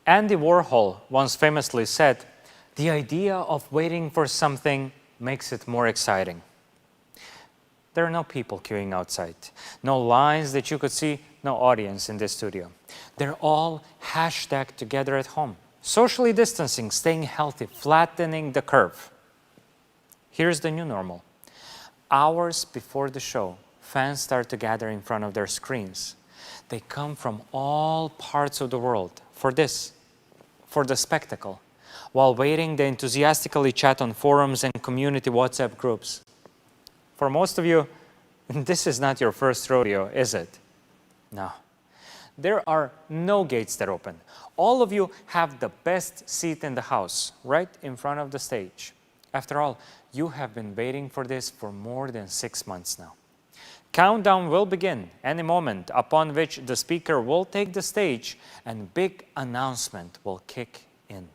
Andy Warhol once famously said, "The idea of waiting for something makes it more exciting." There are no people queuing outside, no lines that you could see, no audience in this studio. They're all hashtagged together at home, socially distancing, staying healthy, flattening the curve. Here's the new normal. Hours before the show, fans start to gather in front of their screens. They come from all parts of the world for this, for the spectacle. While waiting, they enthusiastically chat on forums and community WhatsApp groups. For most of you, this is not your first rodeo, is it? No. There are no gates that open. All of you have the best seat in the house, right in front of the stage. After all, you have been waiting for this for more than 6 months now. Countdown will begin any moment, upon which the speaker will take the stage and big announcement will kick in.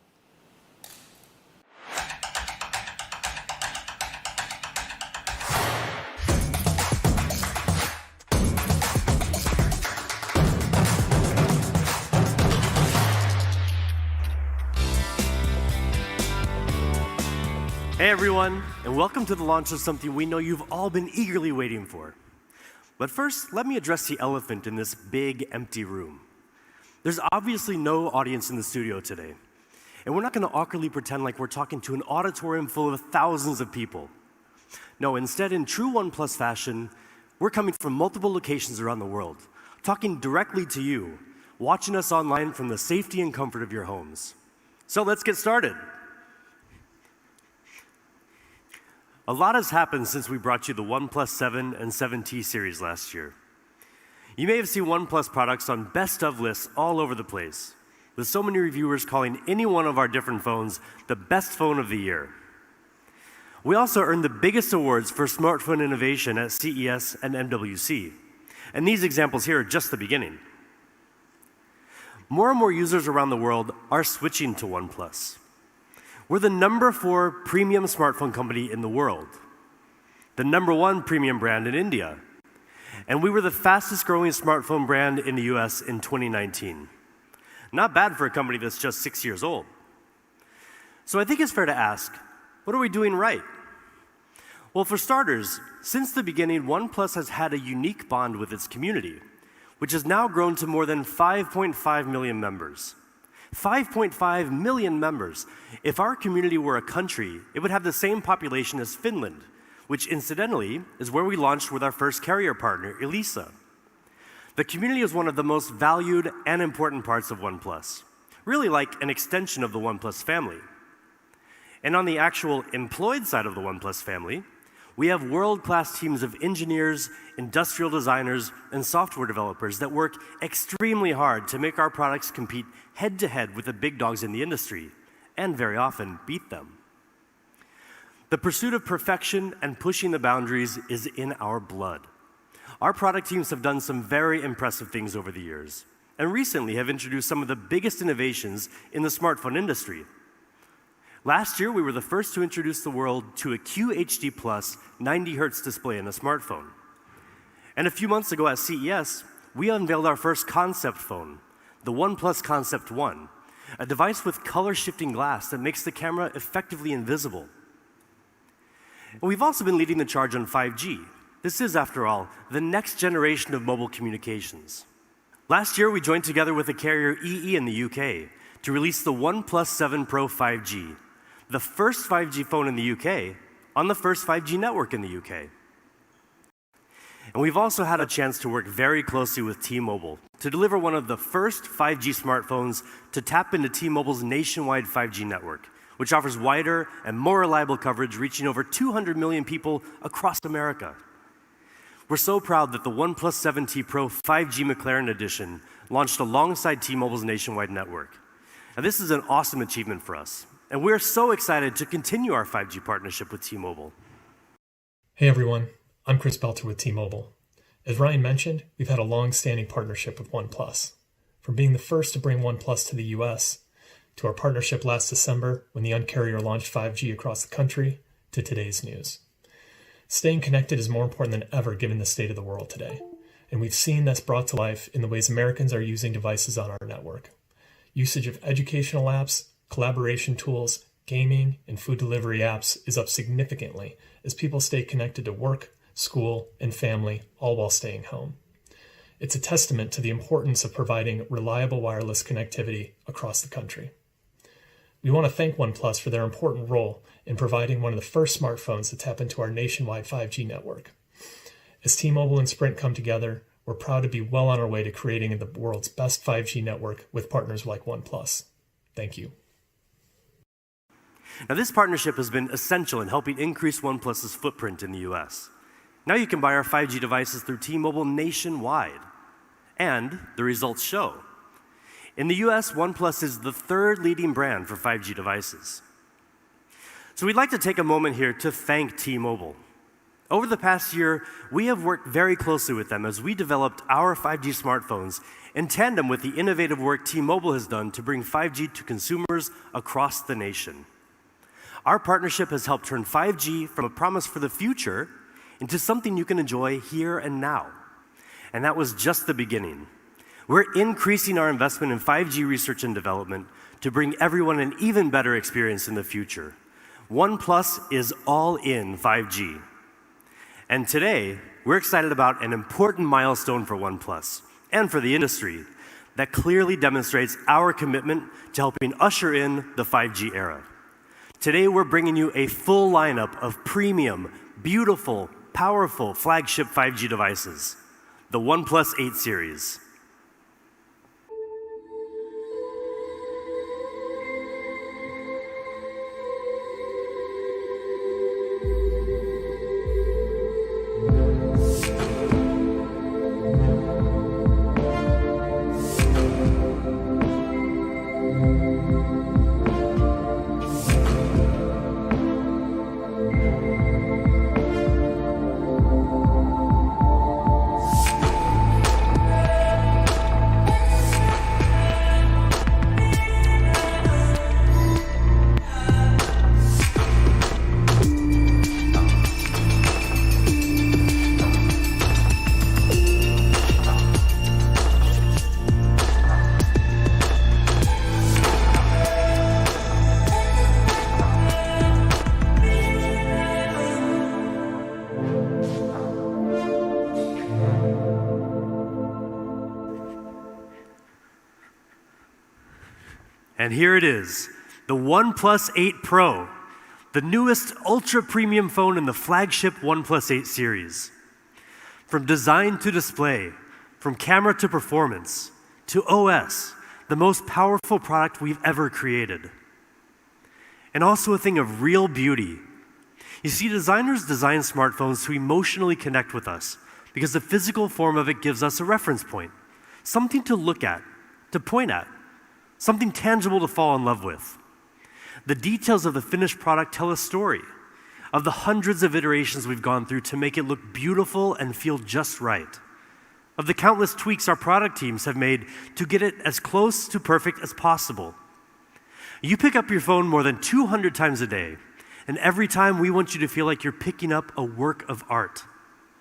Hey everyone, and welcome to the launch of something we know you've all been eagerly waiting for. But first, let me address the elephant in this big, empty room. There's obviously no audience in the studio today, and we're not going to awkwardly pretend like we're talking to an auditorium full of thousands of people. No, instead, in true OnePlus fashion, we're coming from multiple locations around the world, talking directly to you, watching us online from the safety and comfort of your homes. So let's get started. A lot has happened since we brought you the OnePlus 7 and 7T series last year. You may have seen OnePlus products on best of lists all over the place, with so many reviewers calling any one of our different phones the best phone of the year. We also earned the biggest awards for smartphone innovation at CES and MWC, and these examples here are just the beginning. More and more users around the world are switching to OnePlus. We're the #4 premium smartphone company in the world, the #1 premium brand in India, and we were the fastest growing smartphone brand in the US in 2019. Not bad for a company that's just 6 years old. So I think it's fair to ask, what are we doing right? Well, for starters, since the beginning, OnePlus has had a unique bond with its community, which has now grown to more than 5.5 million members. 5.5 million members. If our community were a country, it would have the same population as Finland, which incidentally is where we launched with our first carrier partner, Elisa. The community is one of the most valued and important parts of OnePlus, really like an extension of the OnePlus family. And on the actual employed side of the OnePlus family, we have world-class teams of engineers, industrial designers, and software developers that work extremely hard to make our products compete head-to-head with the big dogs in the industry, and very often beat them. The pursuit of perfection and pushing the boundaries is in our blood. Our product teams have done some very impressive things over the years, and recently have introduced some of the biggest innovations in the smartphone industry. Last year, we were the first to introduce the world to a QHD+ 90 Hz display in a smartphone. And a few months ago at CES, we unveiled our first concept phone, the OnePlus Concept 1, a device with color-shifting glass that makes the camera effectively invisible. And we've also been leading the charge on 5G. This is, after all, the next generation of mobile communications. Last year, we joined together with the carrier EE in the UK to release the OnePlus 7 Pro 5G, the first 5G phone in the UK on the first 5G network in the UK. And we've also had a chance to work very closely with T-Mobile to deliver one of the first 5G smartphones to tap into T-Mobile's nationwide 5G network, which offers wider and more reliable coverage reaching over 200 million people across America. We're so proud that the OnePlus 7T Pro 5G McLaren Edition launched alongside T-Mobile's nationwide network. Now, this is an awesome achievement for us, and we're so excited to continue our 5G partnership with T-Mobile. Hey everyone, I'm Chris Belter with T-Mobile. As Ryan mentioned, we've had a long-standing partnership with OnePlus. From being the first to bring OnePlus to the US, to our partnership last December when the Un-carrier launched 5G across the country, to today's news. Staying connected is more important than ever given the state of the world today, and we've seen this brought to life in the ways Americans are using devices on our network. Usage of educational apps, collaboration tools, gaming, and food delivery apps is up significantly as people stay connected to work, school, and family, all while staying home. It's a testament to the importance of providing reliable wireless connectivity across the country. We want to thank OnePlus for their important role in providing one of the first smartphones to tap into our nationwide 5G network. As T-Mobile and Sprint come together, we're proud to be well on our way to creating the world's best 5G network with partners like OnePlus. Thank you. Now, this partnership has been essential in helping increase OnePlus's footprint in the US. Now you can buy our 5G devices through T-Mobile nationwide. And the results show. In the US, OnePlus is the third leading brand for 5G devices. So we'd like to take a moment here to thank T-Mobile. Over the past year, we have worked very closely with them as we developed our 5G smartphones in tandem with the innovative work T-Mobile has done to bring 5G to consumers across the nation. Our partnership has helped turn 5G from a promise for the future into something you can enjoy here and now. And that was just the beginning. We're increasing our investment in 5G research and development to bring everyone an even better experience in the future. OnePlus is all in 5G. And today, we're excited about an important milestone for OnePlus and for the industry that clearly demonstrates our commitment to helping usher in the 5G era. Today, we're bringing you a full lineup of premium, beautiful, powerful flagship 5G devices, the OnePlus 8 series. And here it is, the OnePlus 8 Pro, the newest ultra-premium phone in the flagship OnePlus 8 series. From design to display, from camera to performance, to OS, the most powerful product we've ever created. And also a thing of real beauty. You see, designers design smartphones to emotionally connect with us because the physical form of it gives us a reference point, something to look at, to point at, something tangible to fall in love with. The details of the finished product tell a story of the hundreds of iterations we've gone through to make it look beautiful and feel just right, of the countless tweaks our product teams have made to get it as close to perfect as possible. You pick up your phone more than 200 times a day, and every time we want you to feel like you're picking up a work of art.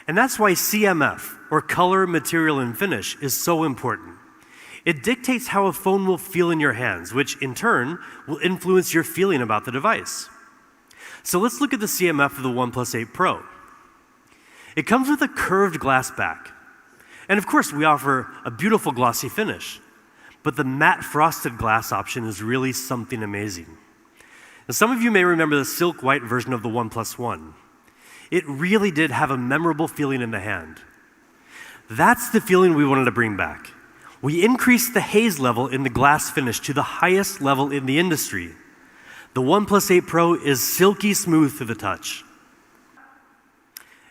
And that's why CMF, or color, material, and finish, is so important. It dictates how a phone will feel in your hands, which in turn will influence your feeling about the device. So let's look at the CMF of the OnePlus 8 Pro. It comes with a curved glass back. And of course, we offer a beautiful glossy finish. But the matte frosted glass option is really something amazing. Now, some of you may remember the silk white version of the OnePlus 1. It really did have a memorable feeling in the hand. That's the feeling we wanted to bring back. We increased the haze level in the glass finish to the highest level in the industry. The OnePlus 8 Pro is silky smooth to the touch.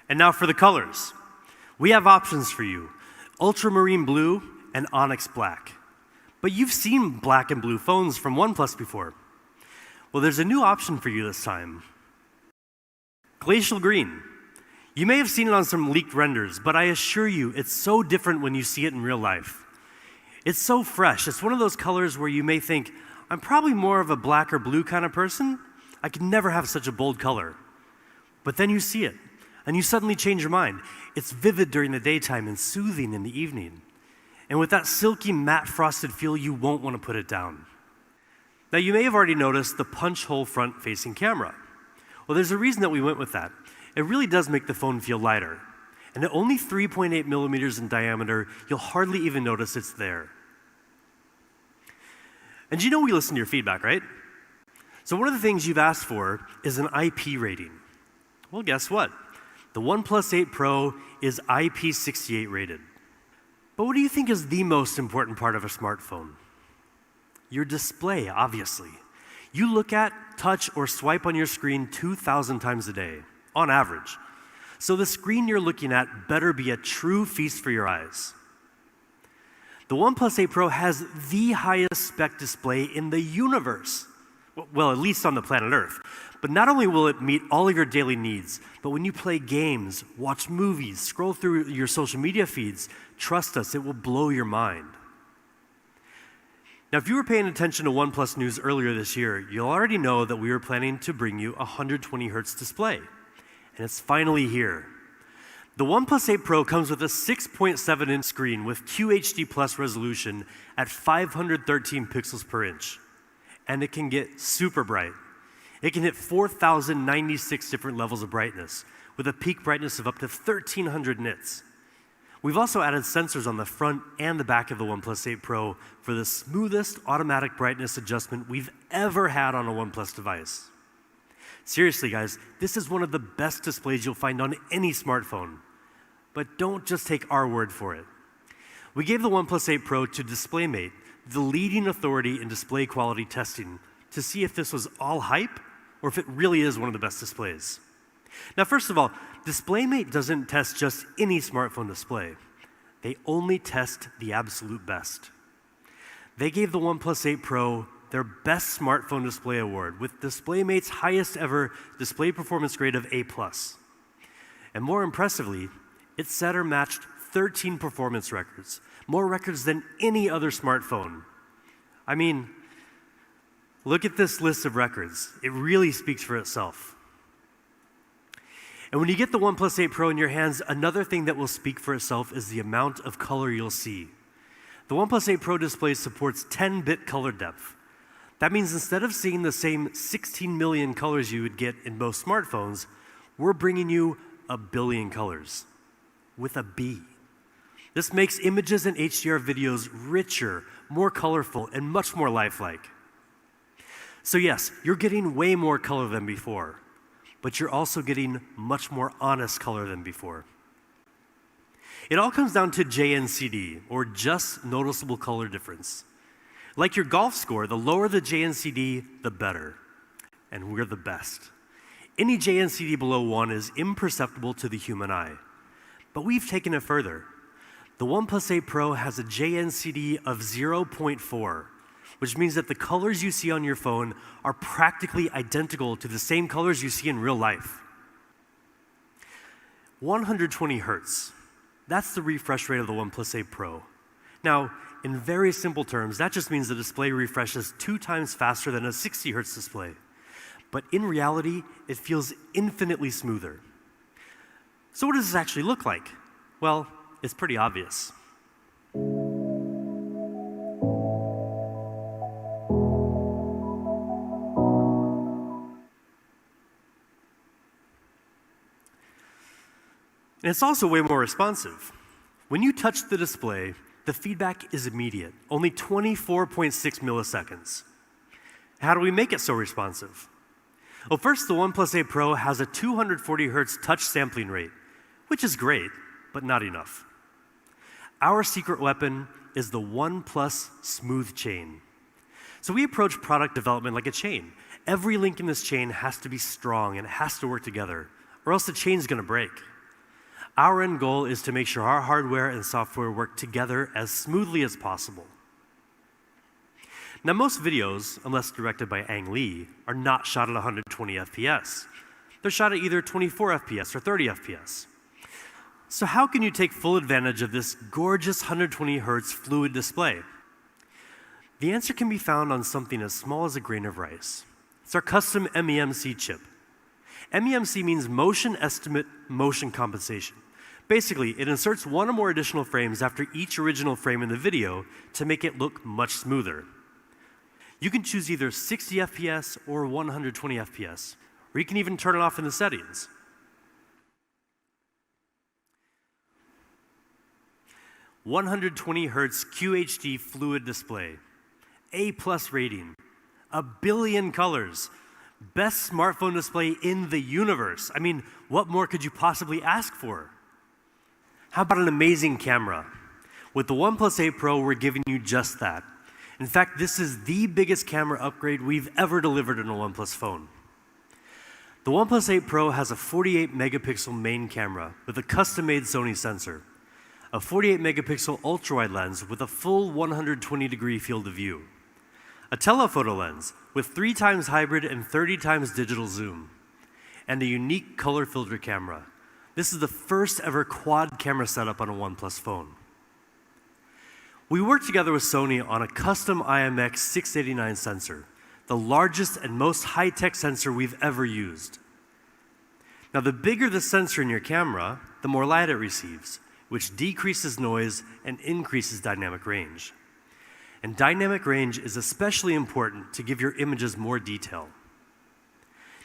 And now for the colors. We have options for you, ultramarine blue and onyx black. But you've seen black and blue phones from OnePlus before. Well, there's a new option for you this time. Glacial green. You may have seen it on some leaked renders, but I assure you it's so different when you see it in real life. It's so fresh. It's one of those colors where you may think, I'm probably more of a black or blue kind of person. I could never have such a bold color. But then you see it, and you suddenly change your mind. It's vivid during the daytime and soothing in the evening. And with that silky matte frosted feel, you won't want to put it down. Now you may have already noticed the punch hole front facing camera. Well, there's a reason that we went with that. It really does make the phone feel lighter. And at only 3.8 millimeters in diameter, you'll hardly even notice it's there. And you know we listen to your feedback, right? So one of the things you've asked for is an IP rating. Well, guess what? The OnePlus 8 Pro is IP68 rated. But what do you think is the most important part of a smartphone? Your display, obviously. You look at, touch, or swipe on your screen 2,000 times a day, on average. So the screen you're looking at better be a true feast for your eyes. The OnePlus 8 Pro has the highest spec display in the universe. Well, at least on the planet Earth. But not only will it meet all of your daily needs, but when you play games, watch movies, scroll through your social media feeds, trust us, it will blow your mind. Now, if you were paying attention to OnePlus news earlier this year, you'll already know that we were planning to bring you a 120 Hz display. And it's finally here. The OnePlus 8 Pro comes with a 6.7-inch screen with QHD Plus resolution at 513 pixels per inch. And it can get super bright. It can hit 4,096 different levels of brightness, with a peak brightness of up to 1,300 nits. We've also added sensors on the front and the back of the OnePlus 8 Pro for the smoothest automatic brightness adjustment we've ever had on a OnePlus device. Seriously, guys, this is one of the best displays you'll find on any smartphone. But don't just take our word for it. We gave the OnePlus 8 Pro to DisplayMate, the leading authority in display quality testing, to see if this was all hype or if it really is one of the best displays. Now, first of all, DisplayMate doesn't test just any smartphone display. They only test the absolute best. They gave the OnePlus 8 Pro their Best Smartphone Display Award with DisplayMate's highest ever display performance grade of A+. And more impressively, it set or matched 13 performance records, more records than any other smartphone. I mean, look at this list of records. It really speaks for itself. And when you get the OnePlus 8 Pro in your hands, another thing that will speak for itself is the amount of color you'll see. The OnePlus 8 Pro display supports 10-bit color depth. That means instead of seeing the same 16 million colors you would get in most smartphones, we're bringing you 1 billion colors, with a B. This makes images and HDR videos richer, more colorful, and much more lifelike. So yes, you're getting way more color than before, but you're also getting much more honest color than before. It all comes down to JNCD, or just noticeable color difference. Like your golf score, the lower the JNCD, the better. And we're the best. Any JNCD below 1 is imperceptible to the human eye. But we've taken it further. The OnePlus 8 Pro has a JNCD of 0.4, which means that the colors you see on your phone are practically identical to the same colors you see in real life. 120 Hz. That's the refresh rate of the OnePlus 8 Pro. Now, in very simple terms, that just means the display refreshes 2 times faster than a 60 Hz display. But in reality, it feels infinitely smoother. So what does this actually look like? Well, it's pretty obvious. And it's also way more responsive. When you touch the display, the feedback is immediate, only 24.6 milliseconds. How do we make it so responsive? Well, first, the OnePlus 8 Pro has a 240 Hz touch sampling rate, which is great, but not enough. Our secret weapon is the OnePlus Smooth Chain. So we approach product development like a chain. Every link in this chain has to be strong and it has to work together, or else the chain's going to break. Our end goal is to make sure our hardware and software work together as smoothly as possible. Now, most videos, unless directed by Ang Lee, are not shot at 120 FPS. They're shot at either 24 FPS or 30 FPS. So how can you take full advantage of this gorgeous 120 Hz fluid display? The answer can be found on something as small as a grain of rice. It's our custom MEMC chip. MEMC means Motion Estimate Motion Compensation. Basically, it inserts one or more additional frames after each original frame in the video to make it look much smoother. You can choose either 60 FPS or 120 FPS, or you can even turn it off in the settings. "120Hz QHD fluid display, A+ rating, 1,000,000,000 colors, best smartphone display in the universe." I mean, what more could you possibly ask for? How about an amazing camera? With the OnePlus 8 Pro, we're giving you just that. In fact, this is the biggest camera upgrade we've ever delivered in a OnePlus phone. The OnePlus 8 Pro has a 48 megapixel main camera with a custom-made Sony sensor, a 48 megapixel ultra-wide lens with a full 120-degree field of view, a telephoto lens with 3 times hybrid and 30 times digital zoom, and a unique color filter camera. This is the first ever quad camera setup on a OnePlus phone. We worked together with Sony on a custom IMX689 sensor, the largest and most high-tech sensor we've ever used. Now, the bigger the sensor in your camera, the more light it receives, which decreases noise and increases dynamic range. And dynamic range is especially important to give your images more detail.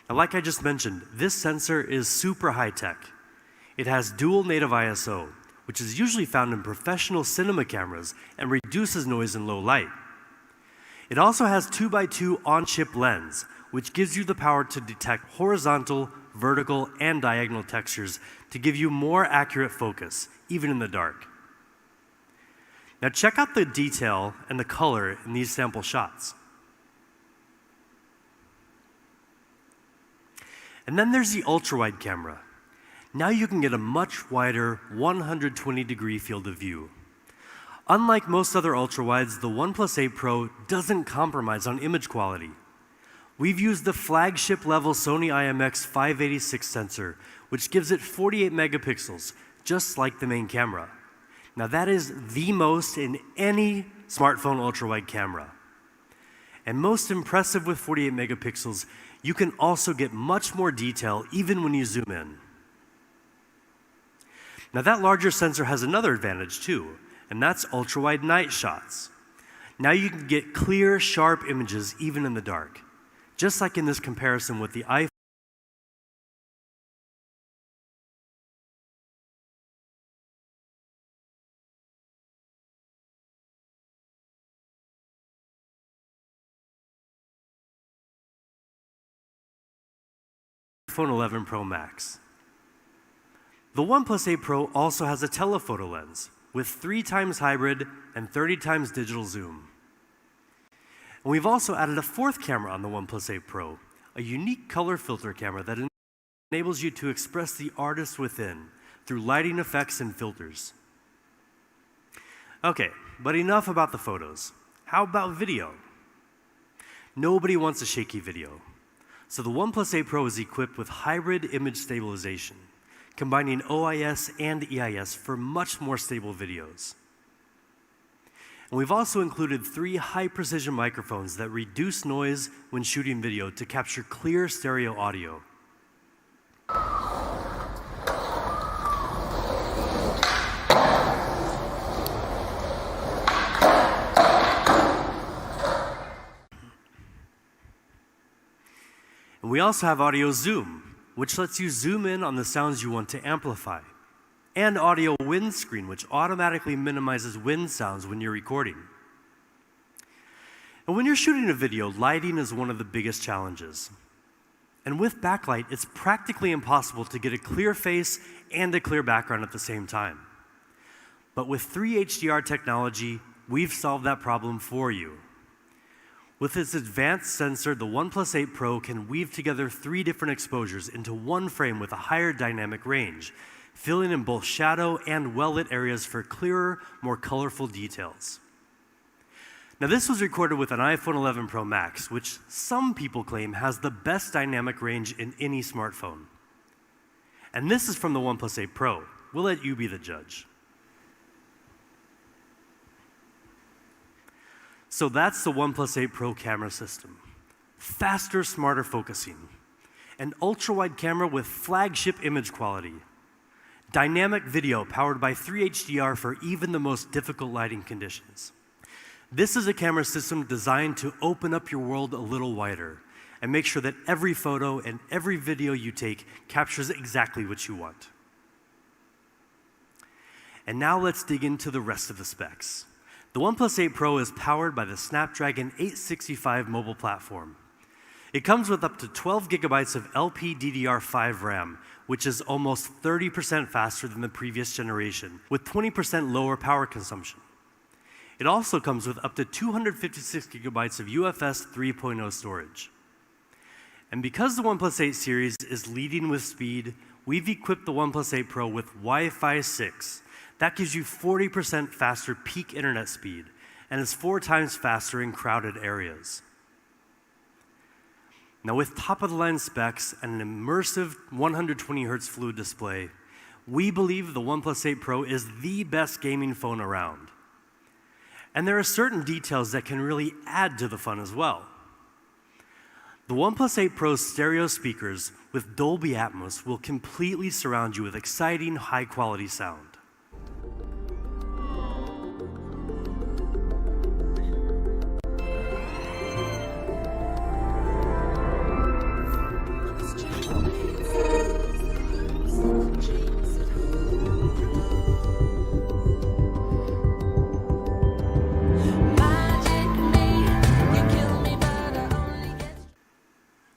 Now, like I just mentioned, this sensor is super high-tech. It has dual native ISO, which is usually found in professional cinema cameras and reduces noise in low light. It also has 2x2 on-chip lens, which gives you the power to detect horizontal, vertical, and diagonal textures to give you more accurate focus, even in the dark. Now check out the detail and the color in these sample shots. And then there's the ultra-wide camera. Now you can get a much wider 120-degree field of view. Unlike most other ultra-wides, the OnePlus 8 Pro doesn't compromise on image quality. We've used the flagship level Sony IMX586 sensor, which gives it 48 megapixels, just like the main camera. Now that is the most in any smartphone ultra-wide camera. And most impressive with 48 megapixels, you can also get much more detail even when you zoom in. Now that larger sensor has another advantage too, and that's ultra-wide night shots. Now you can get clear, sharp images even in the dark, just like in this comparison with the iPhone 11 Pro Max. The OnePlus 8 Pro also has a telephoto lens with 3 times hybrid and 30 times digital zoom. And we've also added a fourth camera on the OnePlus 8 Pro, a unique color filter camera that enables you to express the artist within through lighting effects and filters. Okay, but enough about the photos. How about video? Nobody wants a shaky video. So the OnePlus 8 Pro is equipped with hybrid image stabilization, combining OIS and EIS for much more stable videos. And we've also included 3 high-precision microphones that reduce noise when shooting video to capture clear stereo audio. And we also have audio zoom, which lets you zoom in on the sounds you want to amplify, and audio windscreen, which automatically minimizes wind sounds when you're recording. And when you're shooting a video, lighting is one of the biggest challenges. And with backlight, it's practically impossible to get a clear face and a clear background at the same time. But with 3 HDR technology, we've solved that problem for you. With its advanced sensor, the OnePlus 8 Pro can weave together 3 different exposures into one frame with a higher dynamic range, filling in both shadow and well-lit areas for clearer, more colorful details. Now this was recorded with an iPhone 11 Pro Max, which some people claim has the best dynamic range in any smartphone. And this is from the OnePlus 8 Pro. We'll let you be the judge. So that's the OnePlus 8 Pro camera system. Faster, smarter focusing. An ultra-wide camera with flagship image quality. dynamic video powered by 3 HDR for even the most difficult lighting conditions. This is a camera system designed to open up your world a little wider and make sure that every photo and every video you take captures exactly what you want. And now let's dig into the rest of the specs. The OnePlus 8 Pro is powered by the Snapdragon 865 mobile platform. It comes with up to 12 gigabytes of LPDDR5 RAM, which is almost 30% faster than the previous generation, with 20% lower power consumption. It also comes with up to 256 gigabytes of UFS 3.0 storage. And because the OnePlus 8 series is leading with speed, we've equipped the OnePlus 8 Pro with Wi-Fi 6. That gives you 40% faster peak internet speed, and is 4 times faster in crowded areas. Now, with top-of-the-line specs and an immersive 120 Hz fluid display, we believe the OnePlus 8 Pro is the best gaming phone around. And there are certain details that can really add to the fun as well. The OnePlus 8 Pro's stereo speakers with Dolby Atmos will completely surround you with exciting, high-quality sound.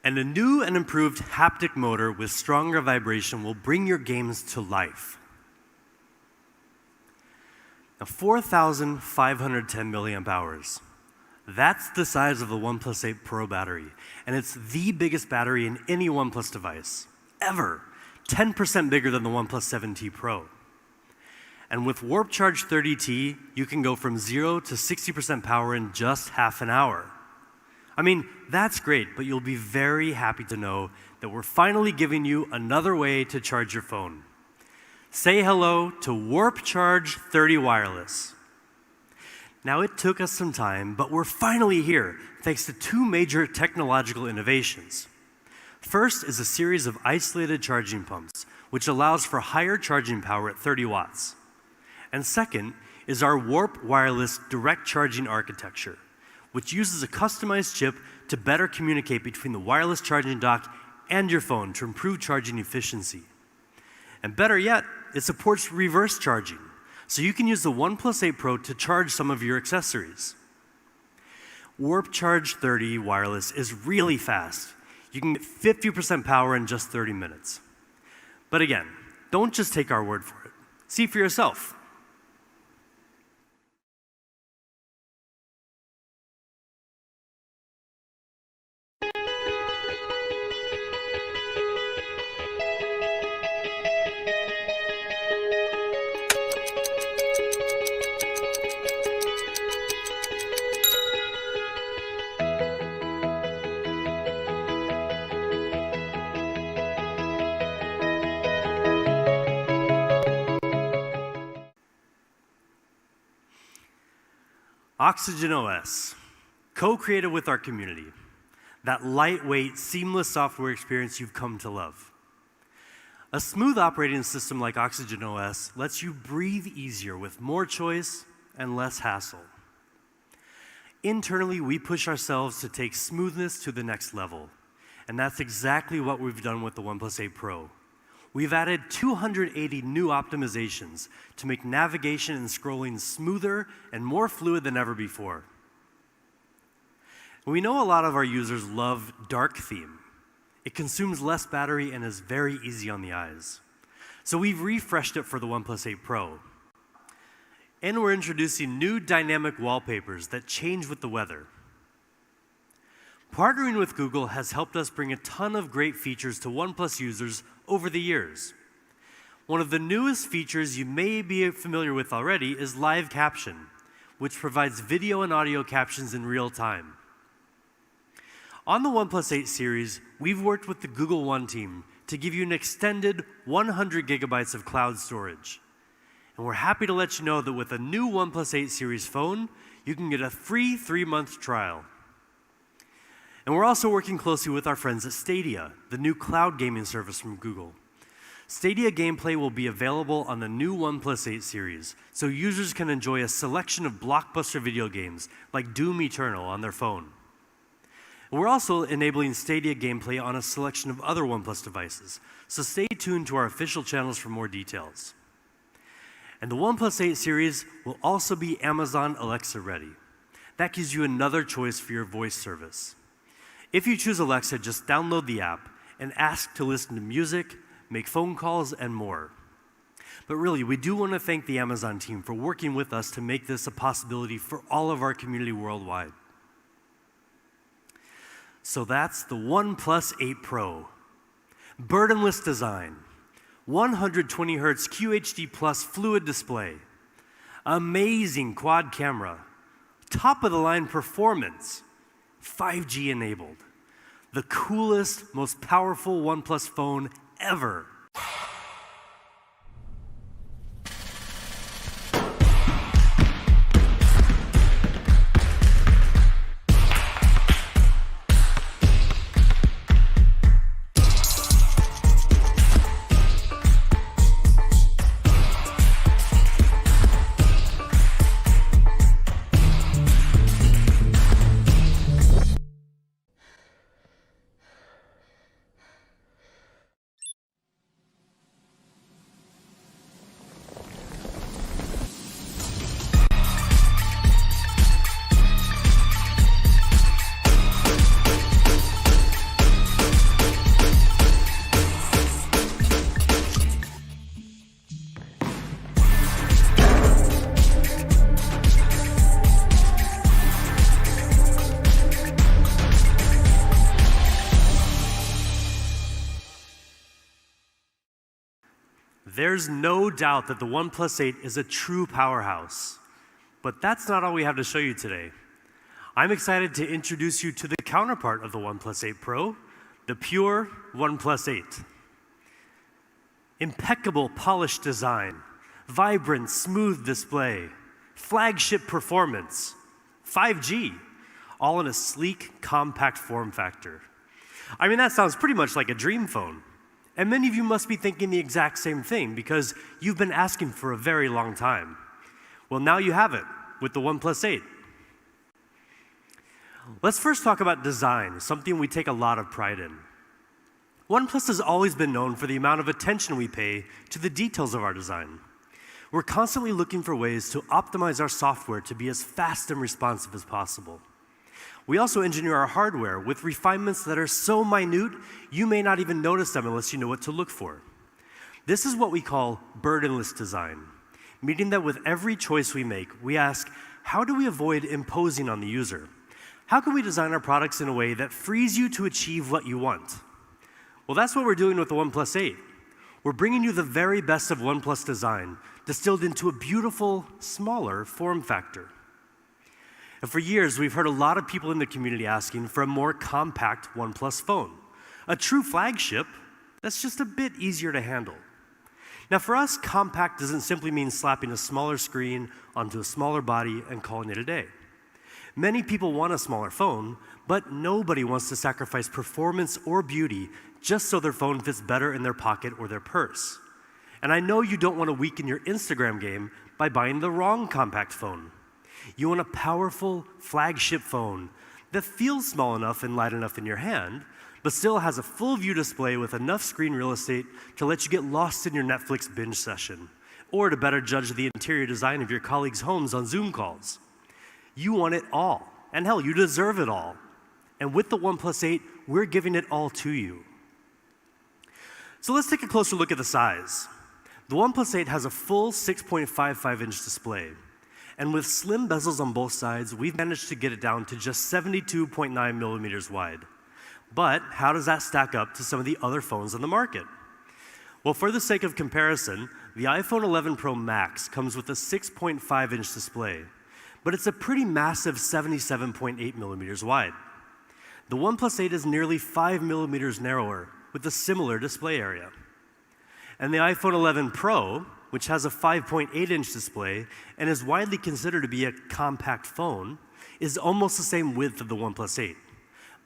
And a new and improved haptic motor with stronger vibration will bring your games to life. Now, 4,510 milliamp hours. That's the size of the OnePlus 8 Pro battery, and it's the biggest battery in any OnePlus device, ever. 10% bigger than the OnePlus 7T Pro. And with Warp Charge 30T, you can go from 0 to 60% power in just half an hour. I mean, that's great, but you'll be very happy to know that we're finally giving you another way to charge your phone. Say hello to Warp Charge 30 Wireless. Now, it took us some time, but we're finally here, thanks to 2 major technological innovations. First is a series of isolated charging pumps, which allows for higher charging power at 30 watts. And second is our Warp Wireless direct charging architecture, which uses a customized chip to better communicate between the wireless charging dock and your phone to improve charging efficiency. And better yet, it supports reverse charging, so you can use the OnePlus 8 Pro to charge some of your accessories. Warp Charge 30 Wireless is really fast. You can get 50% power in just 30 minutes. But again, don't just take our word for it. See for yourself. Oxygen OS, co-created with our community. That lightweight, seamless software experience you've come to love. A smooth operating system like Oxygen OS lets you breathe easier with more choice and less hassle. Internally, we push ourselves to take smoothness to the next level. And that's exactly what we've done with the OnePlus 8 Pro. We've added 280 new optimizations to make navigation and scrolling smoother and more fluid than ever before. We know a lot of our users love dark theme. It consumes less battery and is very easy on the eyes. So we've refreshed it for the OnePlus 8 Pro. And we're introducing new dynamic wallpapers that change with the weather. Partnering with Google has helped us bring a ton of great features to OnePlus users over the years. One of the newest features you may be familiar with already is Live Caption, which provides video and audio captions in real time. On the OnePlus 8 series, we've worked with the Google One team to give you an extended 100 gigabytes of cloud storage. And we're happy to let you know that with a new OnePlus 8 series phone, you can get a free 3-month trial. And we're also working closely with our friends at Stadia, the new cloud gaming service from Google. Stadia gameplay will be available on the new OnePlus 8 series, so users can enjoy a selection of blockbuster video games like Doom Eternal on their phone. We're also enabling Stadia gameplay on a selection of other OnePlus devices, so stay tuned to our official channels for more details. And the OnePlus 8 series will also be Amazon Alexa ready. That gives you another choice for your voice service. If you choose Alexa, just download the app and ask to listen to music, make phone calls, and more. But really, we do want to thank the Amazon team for working with us to make this a possibility for all of our community worldwide. So that's the OnePlus 8 Pro. Burdenless design, 120 Hz QHD Plus fluid display, amazing quad camera, top-of-the-line performance, 5G enabled, the coolest, most powerful OnePlus phone ever. There's no doubt that the OnePlus 8 is a true powerhouse. But that's not all we have to show you today. I'm excited to introduce you to the counterpart of the OnePlus 8 Pro, the pure OnePlus 8. Impeccable polished design, vibrant smooth display, flagship performance, 5G, all in a sleek, compact form factor. I mean, that sounds pretty much like a dream phone. And many of you must be thinking the exact same thing because you've been asking for a very long time. Well, now you have it with the OnePlus 8. Let's first talk about design, something we take a lot of pride in. OnePlus has always been known for the amount of attention we pay to the details of our design. We're constantly looking for ways to optimize our software to be as fast and responsive as possible. We also engineer our hardware with refinements that are so minute, you may not even notice them unless you know what to look for. This is what we call burdenless design, meaning that with every choice we make, we ask, how do we avoid imposing on the user? How can we design our products in a way that frees you to achieve what you want? Well, that's what we're doing with the OnePlus 8. We're bringing you the very best of OnePlus design, distilled into a beautiful, smaller form factor. And for years, we've heard a lot of people in the community asking for a more compact OnePlus phone, a true flagship that's just a bit easier to handle. Now, for us, compact doesn't simply mean slapping a smaller screen onto a smaller body and calling it a day. Many people want a smaller phone, but nobody wants to sacrifice performance or beauty just so their phone fits better in their pocket or their purse. And I know you don't want to weaken your Instagram game by buying the wrong compact phone. You want a powerful flagship phone that feels small enough and light enough in your hand, but still has a full view display with enough screen real estate to let you get lost in your Netflix binge session, or to better judge the interior design of your colleagues' homes on Zoom calls. You want it all, and hell, you deserve it all. And with the OnePlus 8, we're giving it all to you. So let's take a closer look at the size. The OnePlus 8 has a full 6.55-inch display. And with slim bezels on both sides, we've managed to get it down to just 72.9 millimeters wide. But how does that stack up to some of the other phones on the market? Well, for the sake of comparison, the iPhone 11 Pro Max comes with a 6.5-inch display, but it's a pretty massive 77.8 millimeters wide. The OnePlus 8 is nearly 5 millimeters narrower with a similar display area. And the iPhone 11 Pro, which has a 5.8-inch display and is widely considered to be a compact phone, is almost the same width of the OnePlus 8.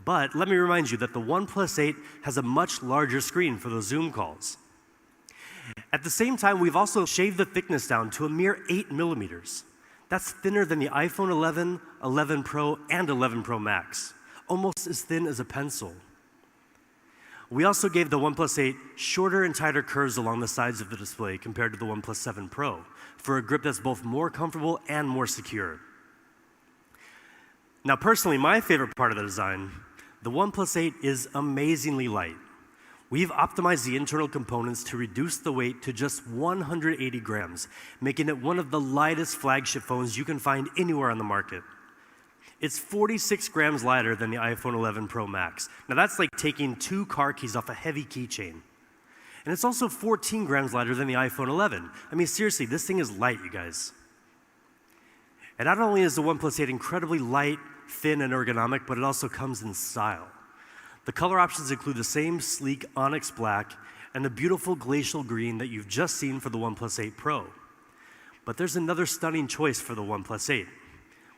But let me remind you that the OnePlus 8 has a much larger screen for those Zoom calls. At the same time, we've also shaved the thickness down to a mere 8 millimeters. That's thinner than the iPhone 11, 11 Pro, and 11 Pro Max, almost as thin as a pencil. We also gave the OnePlus 8 shorter and tighter curves along the sides of the display compared to the OnePlus 7 Pro for a grip that's both more comfortable and more secure. Now, personally, my favorite part of the design, the OnePlus 8 is amazingly light. We've optimized the internal components to reduce the weight to just 180 grams, making it one of the lightest flagship phones you can find anywhere on the market. It's 46 grams lighter than the iPhone 11 Pro Max. Now that's like taking 2 car keys off a heavy keychain. And it's also 14 grams lighter than the iPhone 11. I mean, seriously, this thing is light, you guys. And not only is the OnePlus 8 incredibly light, thin, and ergonomic, but it also comes in style. The color options include the same sleek onyx black and the beautiful glacial green that you've just seen for the OnePlus 8 Pro. But there's another stunning choice for the OnePlus 8.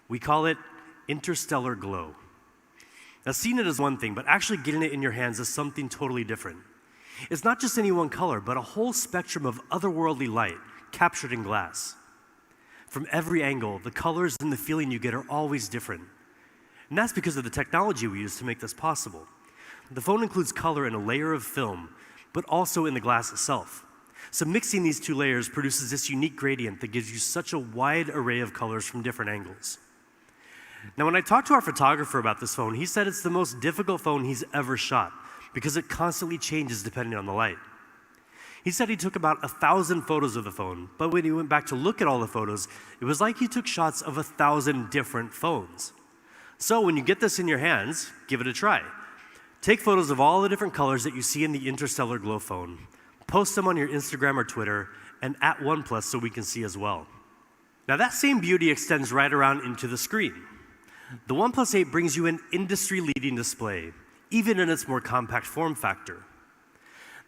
We call it Interstellar Glow. Now, seeing it is one thing, but actually getting it in your hands is something totally different. It's not just any one color, but a whole spectrum of otherworldly light captured in glass. From every angle, the colors and the feeling you get are always different. And that's because of the technology we use to make this possible. The phone includes color in a layer of film, but also in the glass itself. So mixing these 2 layers produces this unique gradient that gives you such a wide array of colors from different angles. Now, when I talked to our photographer about this phone, he said it's the most difficult phone he's ever shot because it constantly changes depending on the light. He said he took about 1,000 photos of the phone, but when he went back to look at all the photos, it was like he took shots of 1,000 different phones. So when you get this in your hands, give it a try. Take photos of all the different colors that you see in the Interstellar Glow phone, post them on your Instagram or Twitter, and at OnePlus so we can see as well. Now that same beauty extends right around into the screen. The OnePlus 8 brings you an industry-leading display, even in its more compact form factor.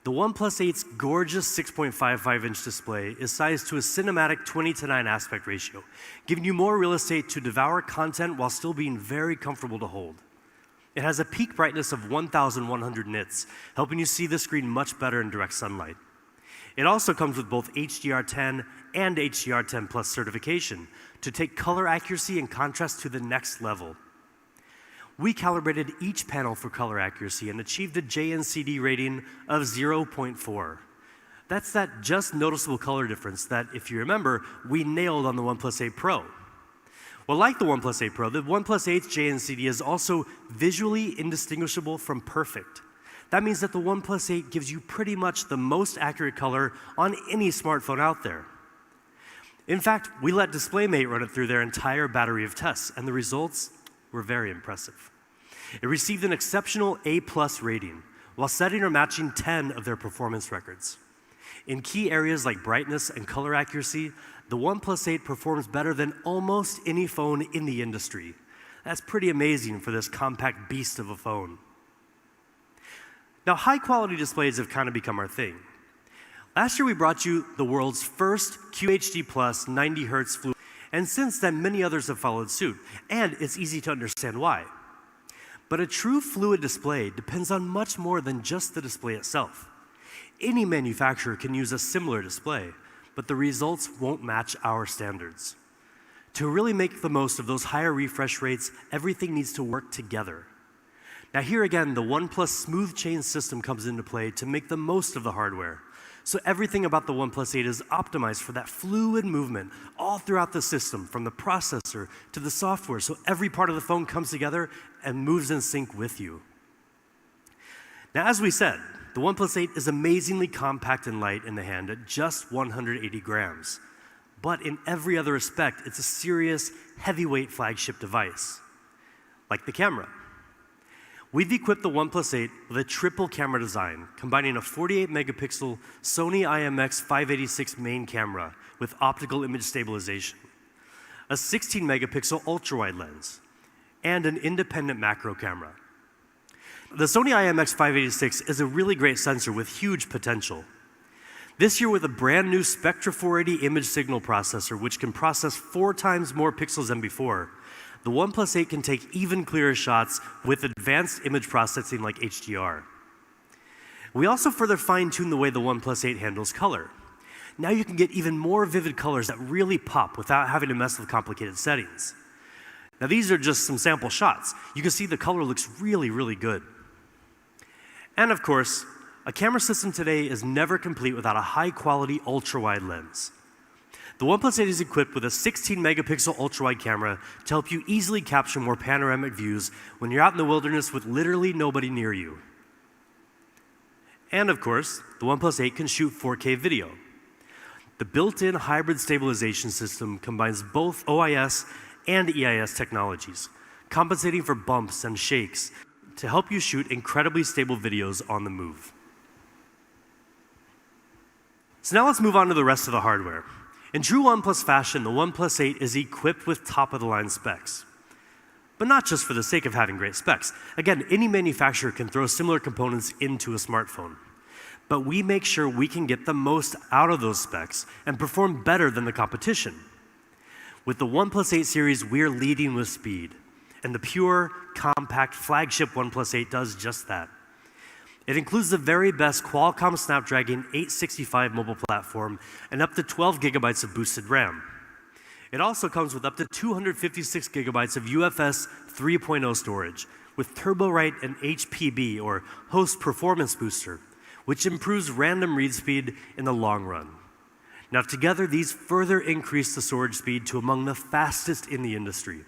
The OnePlus 8's gorgeous 6.55-inch display is sized to a cinematic 20:9 aspect ratio, giving you more real estate to devour content while still being very comfortable to hold. It has a peak brightness of 1,100 nits, helping you see the screen much better in direct sunlight. It also comes with both HDR10 and HDR10 Plus certification to take color accuracy and contrast to the next level. We calibrated each panel for color accuracy and achieved a JNCD rating of 0.4. That's that just noticeable color difference that, if you remember, we nailed on the OnePlus 8 Pro. Well, like the OnePlus 8 Pro, the OnePlus 8's JNCD is also visually indistinguishable from perfect. That means that the OnePlus 8 gives you pretty much the most accurate color on any smartphone out there. In fact, we let DisplayMate run it through their entire battery of tests, and the results were very impressive. It received an exceptional A+ rating, while setting or matching 10 of their performance records. In key areas like brightness and color accuracy, the OnePlus 8 performs better than almost any phone in the industry. That's pretty amazing for this compact beast of a phone. Now, high-quality displays have kind of become our thing. Last year, we brought you the world's first QHD+ 90 Hz fluid, and since then, many others have followed suit, and it's easy to understand why. But a true fluid display depends on much more than just the display itself. Any manufacturer can use a similar display, but the results won't match our standards. To really make the most of those higher refresh rates, everything needs to work together. Now here again, the OnePlus Smooth Chain system comes into play to make the most of the hardware. So everything about the OnePlus 8 is optimized for that fluid movement all throughout the system, from the processor to the software, so every part of the phone comes together and moves in sync with you. Now, as we said, the OnePlus 8 is amazingly compact and light in the hand at just 180 grams. But in every other respect, it's a serious, heavyweight flagship device, like the camera. We've equipped the OnePlus 8 with a triple camera design, combining a 48-megapixel Sony IMX586 main camera with optical image stabilization, a 16-megapixel ultra-wide lens, and an independent macro camera. The Sony IMX586 is a really great sensor with huge potential. This year, with a brand new Spectra 480 image signal processor, which can process 4 times more pixels than before, the OnePlus 8 can take even clearer shots with advanced image processing like HDR. We also further fine-tuned the way the OnePlus 8 handles color. now you can get even more vivid colors that really pop without having to mess with complicated settings. Now these are just some sample shots. You can see the color looks really, really good. And of course, a camera system today is never complete without a high-quality ultra-wide lens. The OnePlus 8 is equipped with a 16-megapixel ultra-wide camera to help you easily capture more panoramic views when you're out in the wilderness with literally nobody near you. And of course, the OnePlus 8 can shoot 4K video. The built-in hybrid stabilization system combines both OIS and EIS technologies, compensating for bumps and shakes to help you shoot incredibly stable videos on the move. So now let's move on to the rest of the hardware. In true OnePlus fashion, the OnePlus 8 is equipped with top-of-the-line specs. But not just for the sake of having great specs. Again, any manufacturer can throw similar components into a smartphone. But we make sure we can get the most out of those specs and perform better than the competition. With the OnePlus 8 series, we're leading with speed. And the pure, compact flagship OnePlus 8 does just that. It includes the very best Qualcomm Snapdragon 865 mobile platform and up to 12 gigabytes of boosted RAM. It also comes with up to 256 gigabytes of UFS 3.0 storage with TurboWrite and HPB, or Host Performance Booster, which improves random read speed in the long run. Now together, these further increase the storage speed to among the fastest in the industry.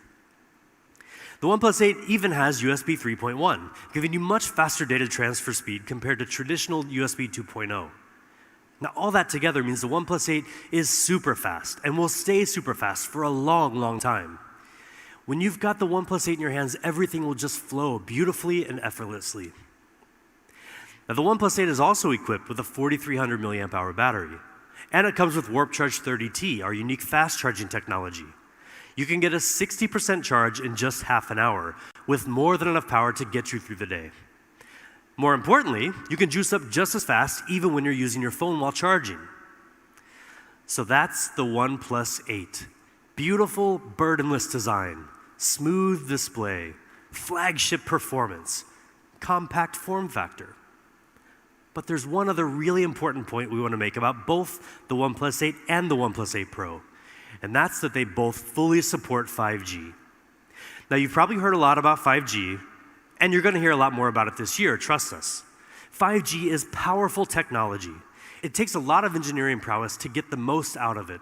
The OnePlus 8 even has USB 3.1, giving you much faster data transfer speed compared to traditional USB 2.0. Now all that together means the OnePlus 8 is super fast and will stay super fast for a long, long time. When you've got the OnePlus 8 in your hands, everything will just flow beautifully and effortlessly. Now the OnePlus 8 is also equipped with a 4300 milliamp hour battery. And it comes with Warp Charge 30T, our unique fast charging technology. You can get a 60% charge in just half an hour, with more than enough power to get you through the day. More importantly, you can juice up just as fast even when you're using your phone while charging. So that's the OnePlus 8. Beautiful, burdenless design, smooth display, flagship performance, compact form factor. But there's one other really important point we want to make about both the OnePlus 8 and the OnePlus 8 Pro, and that's that they both fully support 5G. Now, you've probably heard a lot about 5G, and you're going to hear a lot more about it this year, trust us. 5G is powerful technology. It takes a lot of engineering prowess to get the most out of it,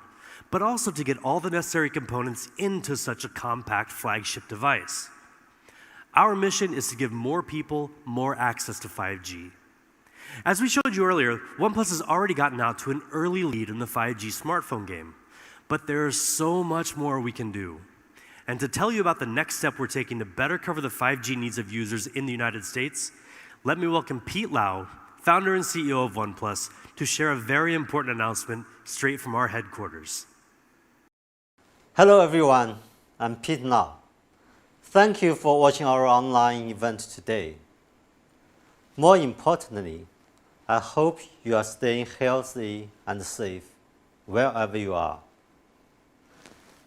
but also to get all the necessary components into such a compact flagship device. Our mission is to give more people more access to 5G. As we showed you earlier, OnePlus has already gotten out to an early lead in the 5G smartphone game. But there's so much more we can do. And to tell you about the next step we're taking to better cover the 5G needs of users in the United States, let me welcome Pete Lau, founder and CEO of OnePlus, to share a very important announcement straight from our headquarters. Hello everyone, I'm Pete Lau. Thank you for watching our online event today. More importantly, I hope you are staying healthy and safe wherever you are.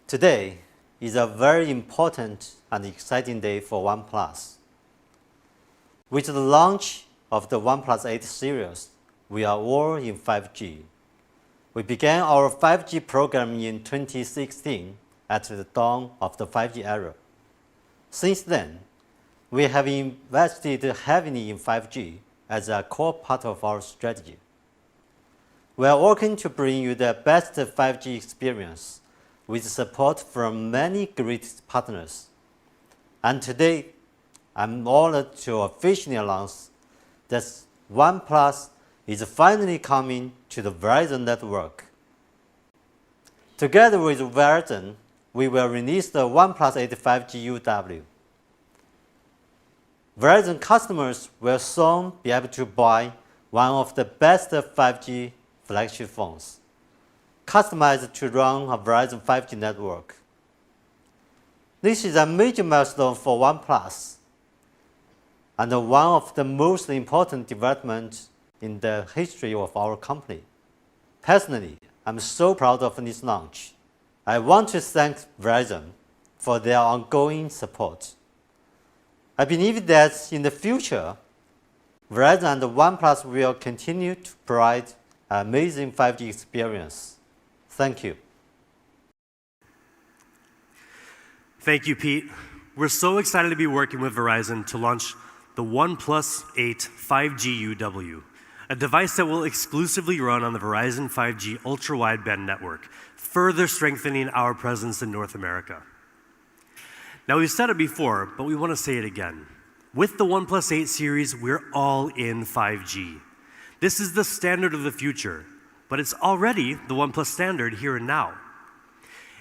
Today is a very important and exciting day for OnePlus. With the launch of the OnePlus 8 series, we are all in 5G. We began our 5G program in 2016 at the dawn of the 5G era. Since then, we have invested heavily in 5G as a core part of our strategy. We are working to bring you the best 5G experience with support from many great partners. And today, I'm honored to officially announce that OnePlus is finally coming to the Verizon network. Together with Verizon, we will release the OnePlus 8 5G UW. Verizon customers will soon be able to buy one of the best 5G flagship phones, customized to run a Verizon 5G network. This is a major milestone for OnePlus and one of the most important developments in the history of our company. Personally, I'm so proud of this launch. I want to thank Verizon for their ongoing support. I believe that in the future, Verizon and OnePlus will continue to provide amazing 5G experience. Thank you. Thank you, Pete. We're so excited to be working with Verizon to launch the OnePlus 8 5G UW, a device that will exclusively run on the Verizon 5G ultra-wideband network, further strengthening our presence in North America. Now, we've said it before, but we want to say it again. With the OnePlus 8 series, we're all in 5G. This is the standard of the future, but it's already the OnePlus standard here and now.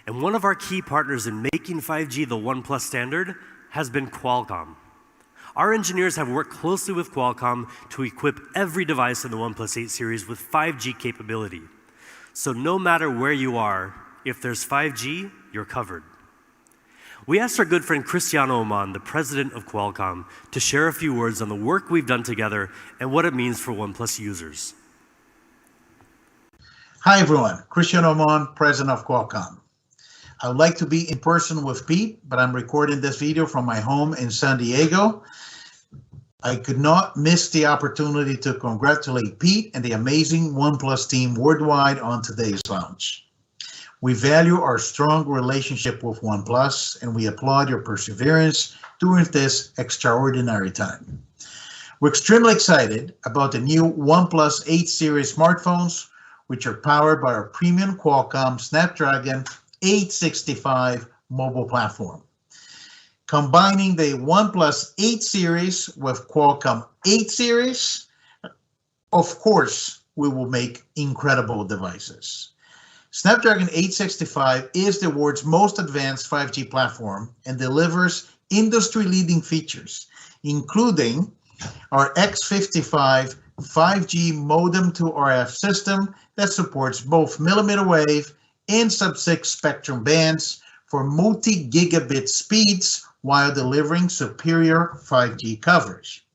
And one of our key partners in making 5G the OnePlus standard has been Qualcomm. Our engineers have worked closely with Qualcomm to equip every device in the OnePlus 8 series with 5G capability. So no matter where you are, if there's 5G, you're covered. We asked our good friend Cristiano Oman, the president of Qualcomm, to share a few words on the work we've done together and what it means for OnePlus users. Hi everyone, Cristiano Oman, president of Qualcomm. I would like to be in person with Pete, but I'm recording this video from my home in San Diego. I could not miss the opportunity to congratulate Pete and the amazing OnePlus team worldwide on today's launch. We value our strong relationship with OnePlus, and we applaud your perseverance during this extraordinary time. We're extremely excited about the new OnePlus 8 series smartphones, which are powered by our premium Qualcomm Snapdragon 865 mobile platform. Combining the OnePlus 8 series with Qualcomm 8 series, of course, we will make incredible devices. Snapdragon 865 is the world's most advanced 5G platform and delivers industry-leading features, including our X55 5G modem to RF system that supports both millimeter wave and sub-6 spectrum bands for multi-gigabit speeds while delivering superior 5G coverage.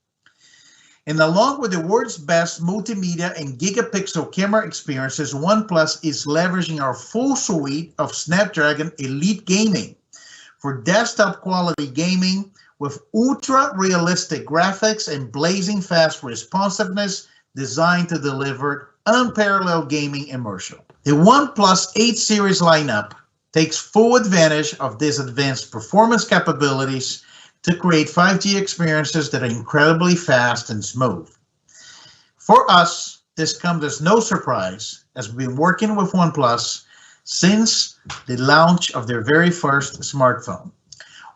And along with the world's best multimedia and gigapixel camera experiences, OnePlus is leveraging our full suite of Snapdragon Elite Gaming for desktop quality gaming with ultra-realistic graphics and blazing fast responsiveness designed to deliver unparalleled gaming immersion. The OnePlus 8 series lineup takes full advantage of these advanced performance capabilities to create 5G experiences that are incredibly fast and smooth. For us, this comes as no surprise, as we've been working with OnePlus since the launch of their very first smartphone.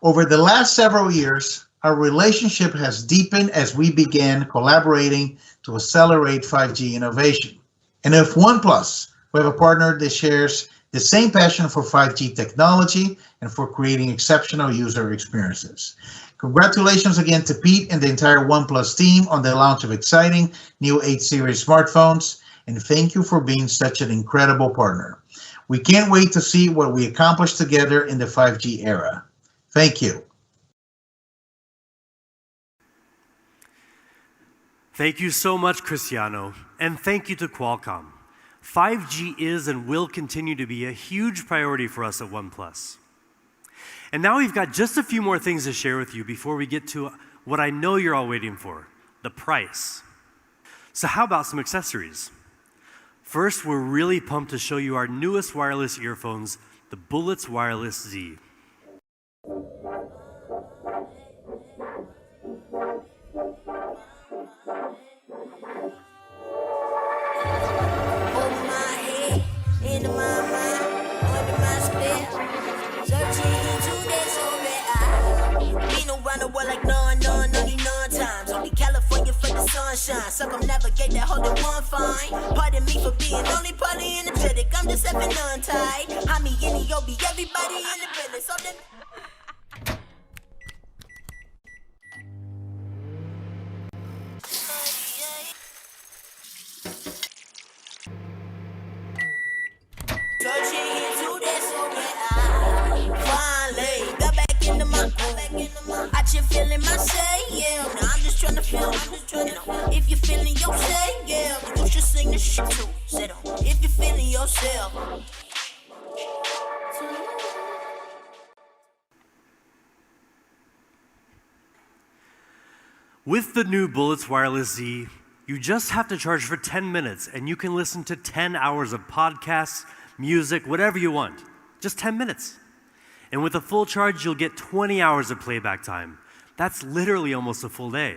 Over the last several years, our relationship has deepened as we began collaborating to accelerate 5G innovation. And with OnePlus, we have a partner that shares the same passion for 5G technology and for creating exceptional user experiences. Congratulations again to Pete and the entire OnePlus team on the launch of exciting new 8 series smartphones, and thank you for being such an incredible partner. We can't wait to see what we accomplish together in the 5G era. Thank you. Thank you so much, Cristiano, and thank you to Qualcomm. 5G is and will continue to be a huge priority for us at OnePlus. And now we've got just a few more things to share with you before we get to what I know you're all waiting for, the price. So how about some accessories? First, we're really pumped to show you our newest wireless earphones, the Bullets Wireless Z. Circumnavigate that whole one fine. Pardon me for being only partly energetic. I'm just effing untied. I'm me, any, yo, be everybody in the business. So then. Feeling my say, yeah. Now I'm just trying to feel, if you're feeling yourself, yeah, you should sing this shit too. Sit on, if you're feeling yourself. With the new Bullets Wireless Z, You just have to charge for 10 minutes and you can listen to 10 hours of podcasts, music, whatever you want. Just 10 minutes. And with a full charge, you'll get 20 hours of playback time. That's literally almost a full day.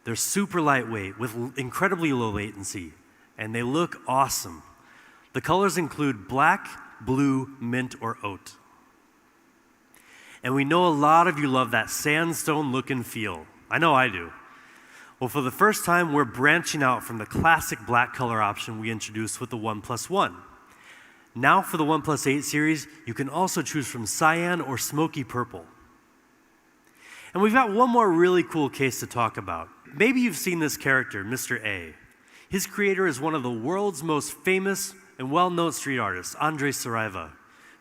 They're super lightweight with incredibly low latency, and they look awesome. The colors include black, blue, mint, or oat. And we know a lot of you love that sandstone look and feel. I know I do. Well, for the first time, we're branching out from the classic black color option we introduced with the OnePlus One. Now for the OnePlus 8 series, you can also choose from cyan or smoky purple. And we've got one more really cool case to talk about. Maybe you've seen this character, Mr. A. His creator is one of the world's most famous and well-known street artists, André Saraiva,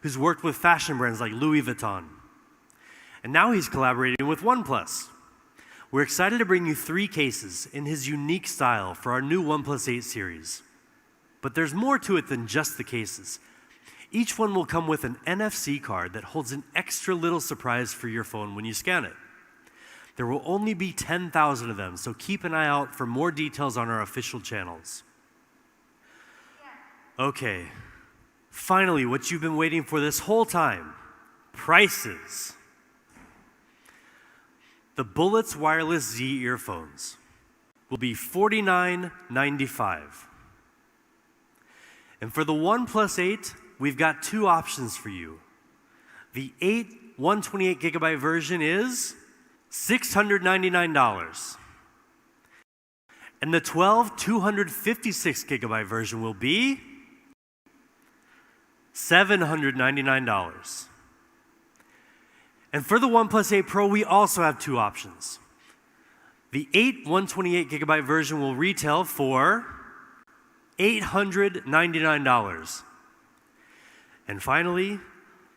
who's worked with fashion brands like Louis Vuitton. And now he's collaborating with OnePlus. We're excited to bring you 3 cases in his unique style for our new OnePlus 8 series. But there's more to it than just the cases. Each one will come with an NFC card that holds an extra little surprise for your phone when you scan it. There will only be 10,000 of them, so keep an eye out for more details on our official channels. Okay, finally, what you've been waiting for this whole time, prices. The Bullets Wireless Z earphones will be $49.95. And for the OnePlus 8, we've got 2 options for you. The 8 128 gigabyte version is $699. And the 12 256 gigabyte version will be $799. And for the OnePlus 8 Pro, we also have 2 options. The 8 128 gigabyte version will retail for $899. And finally,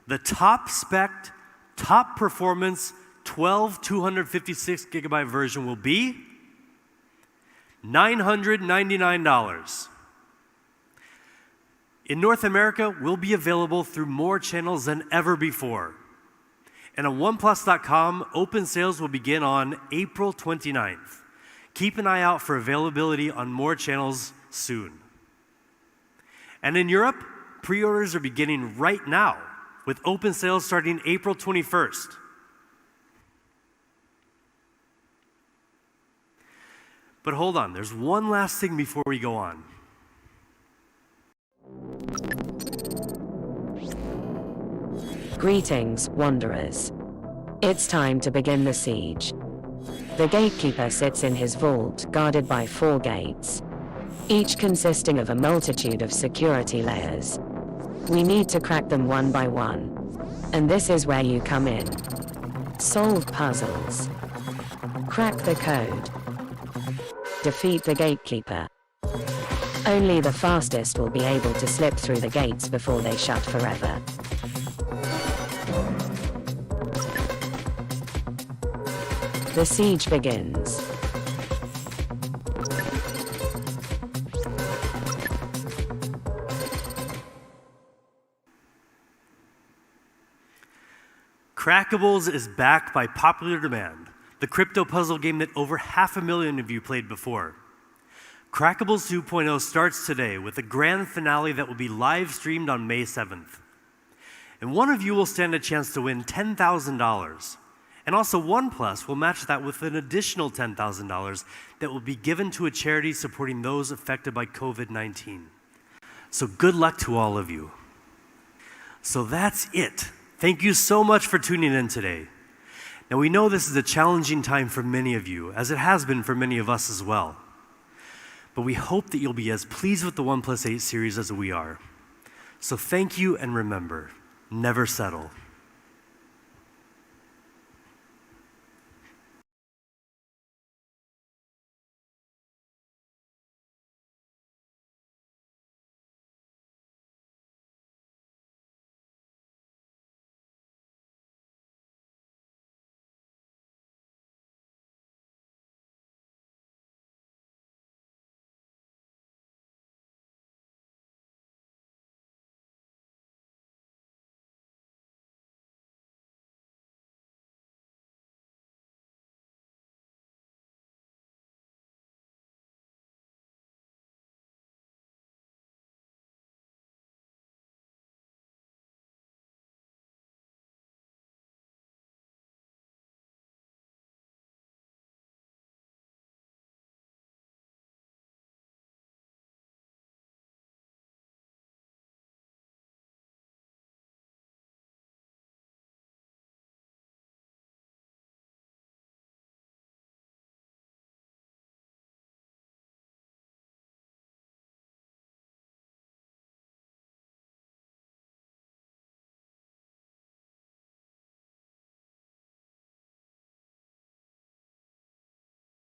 the top spec, top performance 12 256 gigabyte version will be $999. In North America, will be available through more channels than ever before. And on OnePlus.com, open sales will begin on April 29th. Keep an eye out for availability on more channels soon. And in Europe, pre-orders are beginning right now, with open sales starting April 21st. But hold on, there's one last thing before we go on. Greetings, wanderers. It's time to begin the siege. The gatekeeper sits in his vault, guarded by 4 gates, each consisting of a multitude of security layers. We need to crack them one by one. And this is where you come in. Solve puzzles. Crack the code. Defeat the gatekeeper. Only the fastest will be able to slip through the gates before they shut forever. The siege begins. Crackables is back by popular demand, the crypto puzzle game that over 500,000 of you played before. Crackables 2.0 starts today with a grand finale that will be live streamed on May 7th. And one of you will stand a chance to win $10,000. And also OnePlus will match that with an additional $10,000 that will be given to a charity supporting those affected by COVID-19. So good luck to all of you. So that's it. Thank you so much for tuning in today. Now we know this is a challenging time for many of you, as it has been for many of us as well. But we hope that you'll be as pleased with the OnePlus 8 series as we are. So thank you, and remember, never settle.